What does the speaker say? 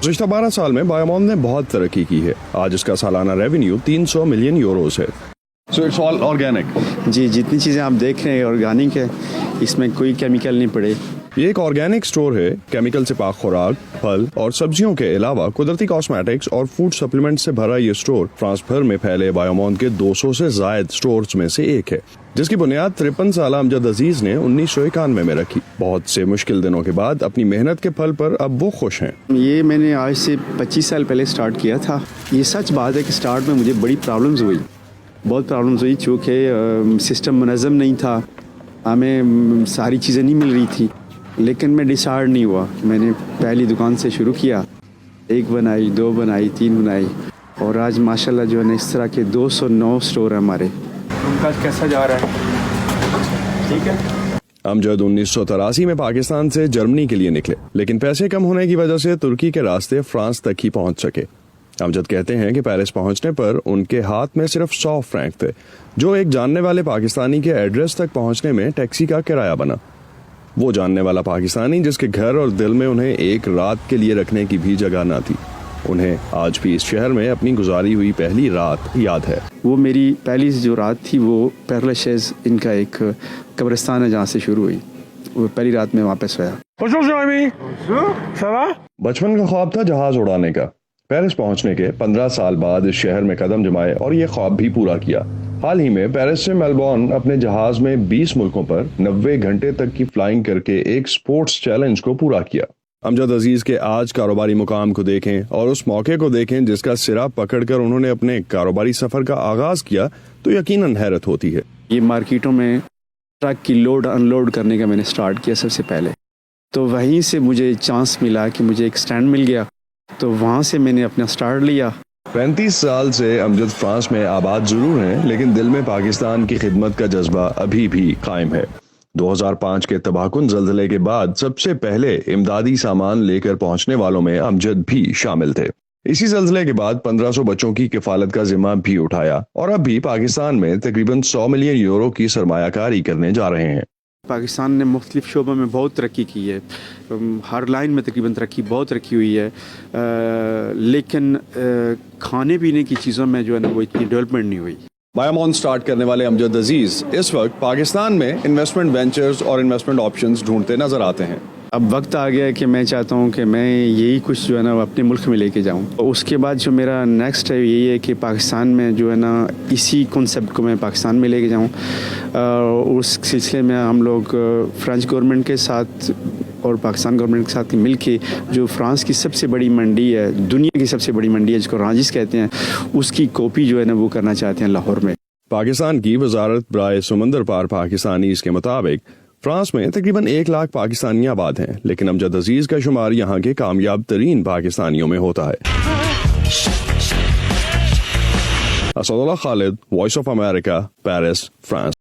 गुज़िश्ता 12 साल में बायोमॉन ने बहुत तरक्की की है। आज इसका सालाना रेवेन्यू 300 मिलियन यूरोस है। So it's all organic. जी, जितनी चीज़ें आप देख रहे हैं ऑर्गेनिक है, इसमें कोई केमिकल नहीं पड़े। ये एक ऑर्गेनिक स्टोर है। केमिकल से पाक खुराक, फल और सब्जियों के अलावा कुदरती कॉस्मेटिक्स और फूड सप्लीमेंट से भरा ये स्टोर फ्रांस भर में फैले बायोमॉन के 200 से जायद स्टोर्स में से एक है, जिसकी बुनियाद 53 साल अमजद अजीज ने 1991 में रखी। बहुत से मुश्किल दिनों के बाद अपनी मेहनत के फल पर अब वो खुश हैं। ये मैंने आज से 25 साल पहले स्टार्ट किया था। ये सच बात है कि स्टार्ट में मुझे बड़ी प्रॉब्लम्स हुई, बहुत प्रॉब्लम्स हुई, चूँकि सिस्टम मुनज़्ज़म नहीं था, हमें सारी चीज़ें नहीं मिल रही थी। लेकिन मैं डिसाइड नहीं हुआ। मैंने पहली दुकान से शुरू किया, 1 बनाई, 2 बनाई, 3 बनाई, और आज माशाल्लाह जो है ना इस तरह के 209 स्टोर हैं हमारे। उनका कैसा जा रहा है? ठीक है। अमजद 1983 में पाकिस्तान से जर्मनी के लिए निकले, लेकिन पैसे कम होने की वजह से तुर्की के रास्ते फ्रांस तक ही पहुंच सके। अमजद कहते हैं कि पेरिस पहुंचने पर उनके हाथ में सिर्फ 100 फ्रैंक थे, जो एक जानने वाले पाकिस्तानी के एड्रेस तक पहुंचने में टैक्सी का किराया बना। वो जानने वाला पाकिस्तानी जिसके घर और दिल में उन्हें एक रात के लिए रखने की भी जगह ना थी। उन्हें आज भी इस शहर में अपनी गुजारी हुई पहली रात याद है। वो मेरी पहली जो रात थी वो पेर लाशेज़ इनका एक कब्रिस्तान है जहाँ से शुरू हुई। वो पहली रात में वापस आया। बचपन का ख्वाब था जहाज उड़ाने का। पेरिस पहुंचने के 15 साल बाद इस शहर में कदम जमाए और ये ख्वाब भी पूरा किया। हाल ही में पेरिस से मेलबोर्न अपने जहाज में 20 मुल्कों पर 90 घंटे तक की फ्लाइंग करके एक स्पोर्ट्स चैलेंज को पूरा किया। अमजद अजीज के आज कारोबारी मुकाम को देखें और उस मौके को देखें जिसका सिरा पकड़कर उन्होंने अपने कारोबारी सफर का आगाज किया तो यकीनन हैरत होती है। ये मार्केटों में ट्रक की लोड अनलोड करने का मैंने स्टार्ट किया सबसे पहले, तो वहीं से मुझे चांस मिला कि मुझे एक स्टैंड मिल गया, तो वहाँ से मैंने अपना स्टार्ट लिया। 35 साल से अमजद फ्रांस में आबाद जरूर हैं, लेकिन दिल में पाकिस्तान की खिदमत का जज्बा अभी भी कायम है। 2005 के तबाहकुन ज़ल्ज़ले के बाद सबसे पहले इमदादी सामान लेकर पहुंचने वालों में अमजद भी शामिल थे। इसी ज़ल्ज़ले के बाद 1500 बच्चों की किफालत का जिम्मा भी उठाया और अब भी पाकिस्तान में तकरीबन 100 मिलियन यूरो की सरमायाकारी करने जा रहे हैं। पाकिस्तान ने मुख्तलिफ शोबों में बहुत तरक्की की है, हर लाइन में तकरीबन बहुत तरक्की हुई है, लेकिन खाने पीने की चीज़ों में जो है ना वो इतनी डेवलपमेंट नहीं हुई। बायोमॉन स्टार्ट करने वाले अमजद अजीज इस वक्त पाकिस्तान में इन्वेस्टमेंट वेंचर्स और इन्वेस्टमेंट ऑप्शंस ढूंढते नजर आते हैं। अब वक्त आ गया है कि मैं चाहता हूं कि मैं यही कुछ जो है ना अपने मुल्क में लेके जाऊं। उसके बाद जो मेरा नेक्स्ट है यही है कि पाकिस्तान में जो है ना इसी कॉन्सेप्ट को मैं पाकिस्तान में लेके जाऊं। उस सिलसिले में हम लोग फ्रेंच गवर्नमेंट के साथ और पाकिस्तान गवर्नमेंट के साथ मिलके जो फ्रांस की सबसे बड़ी मंडी है, दुनिया की सबसे बड़ी मंडी है जिसको राजिस कहते हैं, उसकी कॉपी जो है ना वो करना चाहते हैं लाहौर में। पाकिस्तान की वजारत बराए समंदर पार पाकिस्तानीज़ के मुताबिक फ्रांस में तकरीबन 1 लाख पाकिस्तानी आबाद हैं, लेकिन अमजद अजीज का शुमार यहाँ के कामयाब तरीन पाकिस्तानियों में होता है। Asadullah Khalid, voice of America, Paris, France.